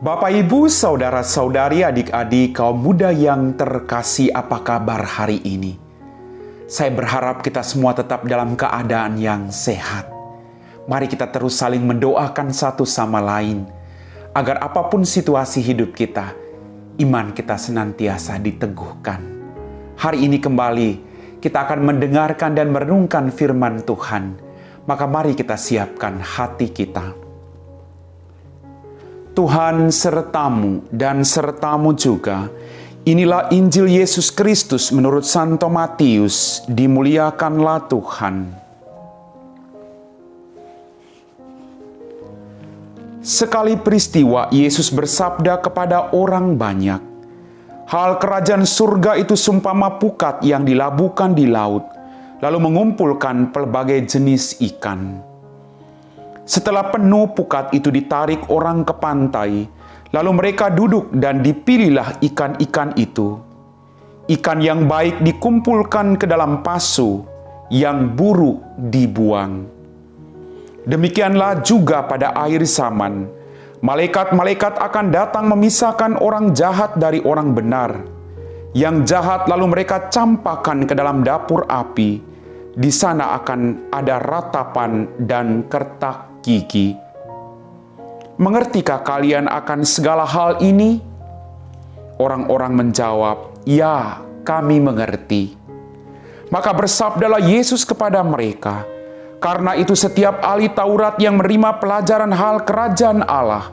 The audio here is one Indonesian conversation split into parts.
Bapak, Ibu, Saudara-saudari, adik-adik, kaum muda yang terkasih, apa kabar hari ini? Saya berharap kita semua tetap dalam keadaan yang sehat. Mari kita terus saling mendoakan satu sama lain, agar apapun situasi hidup kita, iman kita senantiasa diteguhkan. Hari ini kembali, kita akan mendengarkan dan merenungkan firman Tuhan. Maka mari kita siapkan hati kita. Tuhan sertamu dan sertamu juga. Inilah Injil Yesus Kristus menurut Santo Matius. Dimuliakanlah Tuhan. Sekali peristiwa, Yesus bersabda kepada orang banyak, "Hal kerajaan surga itu seumpama pukat yang dilabuhkan di laut, lalu mengumpulkan pelbagai jenis ikan. Setelah penuh, pukat itu ditarik orang ke pantai, lalu mereka duduk dan dipilihlah ikan-ikan itu. Ikan yang baik dikumpulkan ke dalam pasu, yang buruk dibuang. Demikianlah juga pada akhir zaman, malaikat-malaikat akan datang memisahkan orang jahat dari orang benar. Yang jahat lalu mereka campakkan ke dalam dapur api. Di sana akan ada ratapan dan kertak gigi. Mengertikah kalian akan segala hal ini?" Orang-orang menjawab, "Ya, kami mengerti." Maka bersabdalah Yesus kepada mereka, "Karena itu setiap ahli Taurat yang menerima pelajaran hal kerajaan Allah,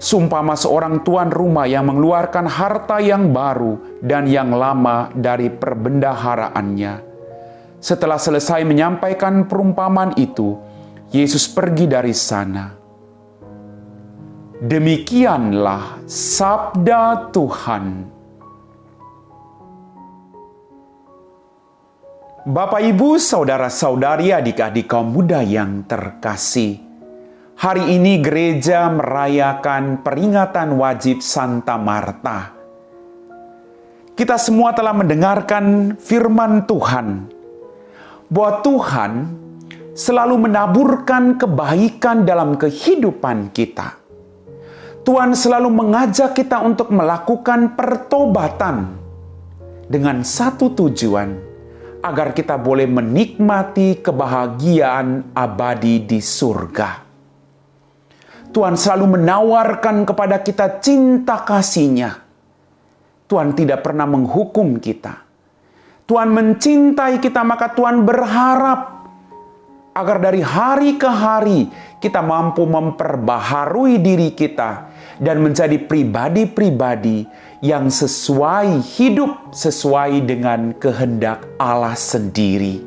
seumpama seorang tuan rumah yang mengeluarkan harta yang baru dan yang lama dari perbendaharaannya." Setelah selesai menyampaikan perumpamaan itu, Yesus pergi dari sana. Demikianlah sabda Tuhan. Bapak, Ibu, saudara-saudari, adik-adik kaum muda yang terkasih, hari ini gereja merayakan peringatan wajib Santa Marta. Kita semua telah mendengarkan firman Tuhan, bahwa Tuhan selalu menaburkan kebaikan dalam kehidupan kita. Tuhan selalu mengajak kita untuk melakukan pertobatan dengan satu tujuan, agar kita boleh menikmati kebahagiaan abadi di surga. Tuhan selalu menawarkan kepada kita cinta kasih-Nya. Tuhan tidak pernah menghukum kita. Tuhan mencintai kita, maka Tuhan berharap agar dari hari ke hari kita mampu memperbaharui diri kita dan menjadi pribadi-pribadi yang hidup sesuai dengan kehendak Allah sendiri.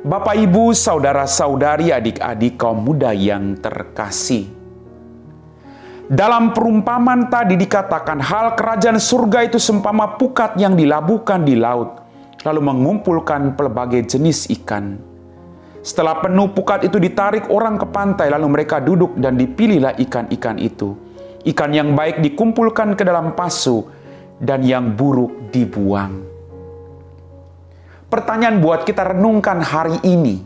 Bapak, Ibu, saudara-saudari, adik-adik kaum muda yang terkasih, dalam perumpamaan tadi dikatakan hal kerajaan surga itu seumpama pukat yang dilabuhkan di laut, lalu mengumpulkan pelbagai jenis ikan. Setelah penuh, pukat itu ditarik orang ke pantai, lalu mereka duduk dan dipilihlah ikan-ikan itu. Ikan yang baik dikumpulkan ke dalam pasu, dan yang buruk dibuang. Pertanyaan buat kita renungkan hari ini,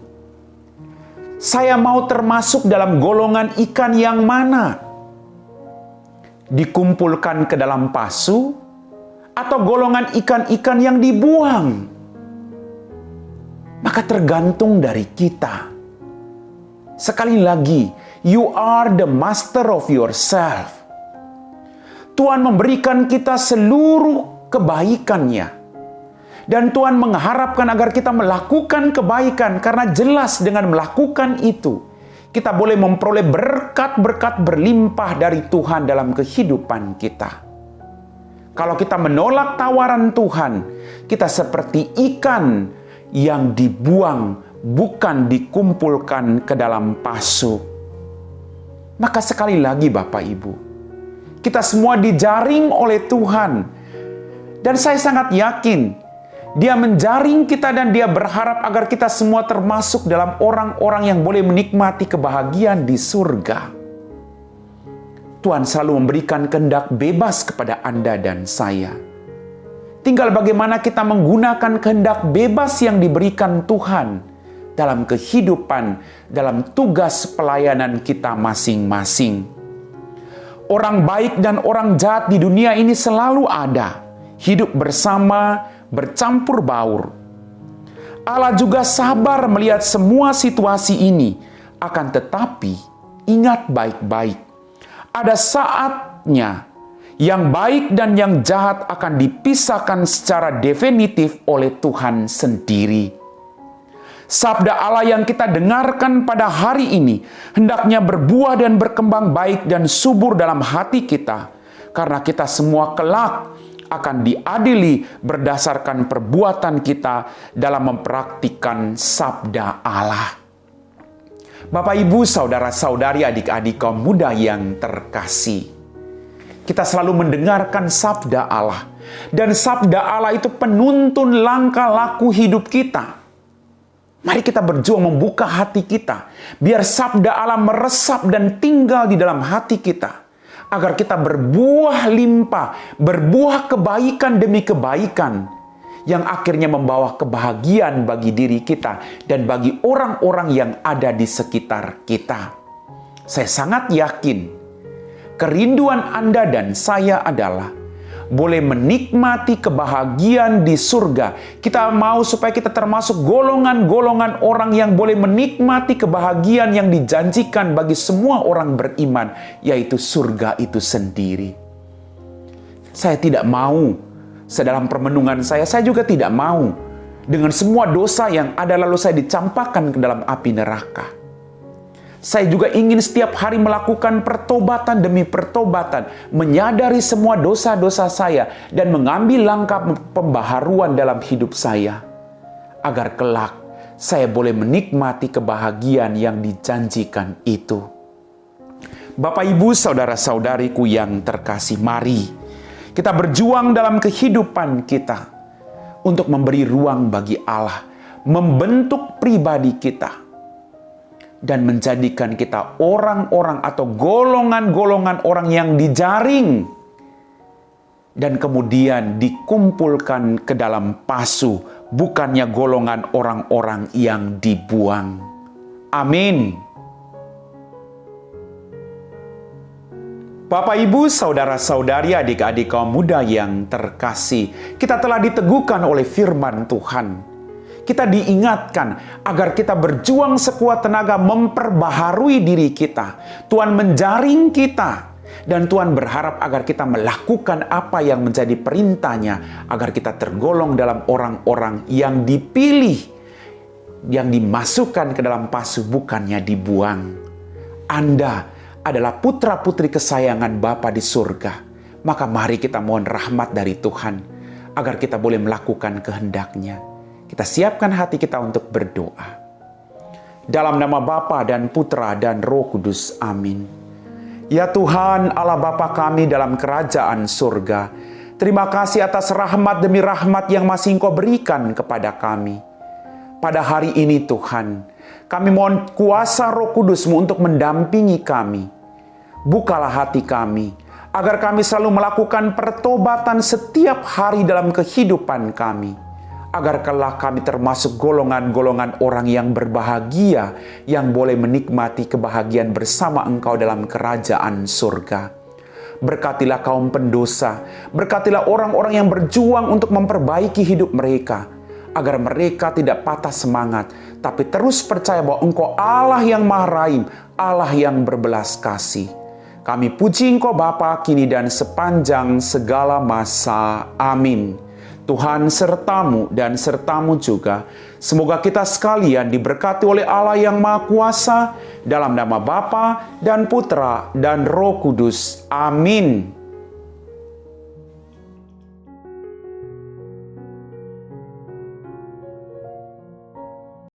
saya mau termasuk dalam golongan ikan yang mana? Dikumpulkan ke dalam pasu, atau golongan ikan-ikan yang dibuang? Maka tergantung dari kita. Sekali lagi, you are the master of yourself. Tuhan memberikan kita seluruh kebaikan-Nya. Dan Tuhan mengharapkan agar kita melakukan kebaikan, karena jelas dengan melakukan itu, kita boleh memperoleh berkat-berkat berlimpah dari Tuhan dalam kehidupan kita. Kalau kita menolak tawaran Tuhan, kita seperti ikan yang dibuang, bukan dikumpulkan ke dalam pasu. Maka sekali lagi Bapak, Ibu, kita semua dijaring oleh Tuhan. Dan saya sangat yakin, Dia menjaring kita dan Dia berharap agar kita semua termasuk dalam orang-orang yang boleh menikmati kebahagiaan di surga. Tuhan selalu memberikan kehendak bebas kepada Anda dan saya. Tinggal bagaimana kita menggunakan kehendak bebas yang diberikan Tuhan dalam kehidupan, dalam tugas pelayanan kita masing-masing. Orang baik dan orang jahat di dunia ini selalu ada, hidup bersama, bercampur baur. Allah juga sabar melihat semua situasi ini, akan tetapi ingat baik-baik, ada saatnya yang baik dan yang jahat akan dipisahkan secara definitif oleh Tuhan sendiri. Sabda Allah yang kita dengarkan pada hari ini hendaknya berbuah dan berkembang baik dan subur dalam hati kita, karena kita semua kelak akan diadili berdasarkan perbuatan kita dalam mempraktikkan sabda Allah. Bapak, Ibu, saudara-saudari, adik-adik kaum muda yang terkasih, kita selalu mendengarkan sabda Allah, dan sabda Allah itu penuntun langkah laku hidup kita. Mari kita berjuang membuka hati kita, biar sabda Allah meresap dan tinggal di dalam hati kita, agar kita berbuah limpah, berbuah kebaikan demi kebaikan, yang akhirnya membawa kebahagiaan bagi diri kita dan bagi orang-orang yang ada di sekitar kita. Saya sangat yakin, kerinduan Anda dan saya adalah boleh menikmati kebahagiaan di surga. Kita mau supaya kita termasuk golongan-golongan orang yang boleh menikmati kebahagiaan yang dijanjikan bagi semua orang beriman, yaitu surga itu sendiri. Saya tidak mau, sedalam permenungan saya juga tidak mau dengan semua dosa yang ada lalu saya dicampakkan ke dalam api neraka. Saya juga ingin setiap hari melakukan pertobatan demi pertobatan, menyadari semua dosa-dosa saya, dan mengambil langkah pembaharuan dalam hidup saya, agar kelak saya boleh menikmati kebahagiaan yang dijanjikan itu. Bapak, Ibu, saudara-saudariku yang terkasih, mari kita berjuang dalam kehidupan kita untuk memberi ruang bagi Allah, membentuk pribadi kita, dan menjadikan kita orang-orang atau golongan-golongan orang yang dijaring dan kemudian dikumpulkan ke dalam pasu, bukannya golongan orang-orang yang dibuang. Amin. Bapak, Ibu, saudara-saudari, adik-adik kaum muda yang terkasih, kita telah diteguhkan oleh firman Tuhan. Kita diingatkan agar kita berjuang sekuat tenaga memperbaharui diri kita. Tuhan menjaring kita, dan Tuhan berharap agar kita melakukan apa yang menjadi perintahnya, agar kita tergolong dalam orang-orang yang dipilih, yang dimasukkan ke dalam pasu, bukannya dibuang. Anda adalah putra-putri kesayangan Bapa di surga. Maka mari kita mohon rahmat dari Tuhan, agar kita boleh melakukan kehendak-Nya. Kita siapkan hati kita untuk berdoa. Dalam nama Bapa dan Putra dan Roh Kudus. Amin. Ya Tuhan, Allah Bapa kami dalam kerajaan surga, terima kasih atas rahmat demi rahmat yang masih Engkau berikan kepada kami. Pada hari ini Tuhan, kami mohon kuasa Roh Kudus-Mu untuk mendampingi kami. Bukalah hati kami, agar kami selalu melakukan pertobatan setiap hari dalam kehidupan kami, agar kelak kami termasuk golongan-golongan orang yang berbahagia, yang boleh menikmati kebahagiaan bersama Engkau dalam kerajaan surga. Berkatilah kaum pendosa, berkatilah orang-orang yang berjuang untuk memperbaiki hidup mereka, agar mereka tidak patah semangat, tapi terus percaya bahwa Engkau Allah yang Maha Rahim, Allah yang berbelas kasih. Kami puji Engkau Bapa kini dan sepanjang segala masa. Amin. Tuhan sertamu dan sertamu juga. Semoga kita sekalian diberkati oleh Allah yang Maha Kuasa, dalam nama Bapa dan Putra dan Roh Kudus. Amin.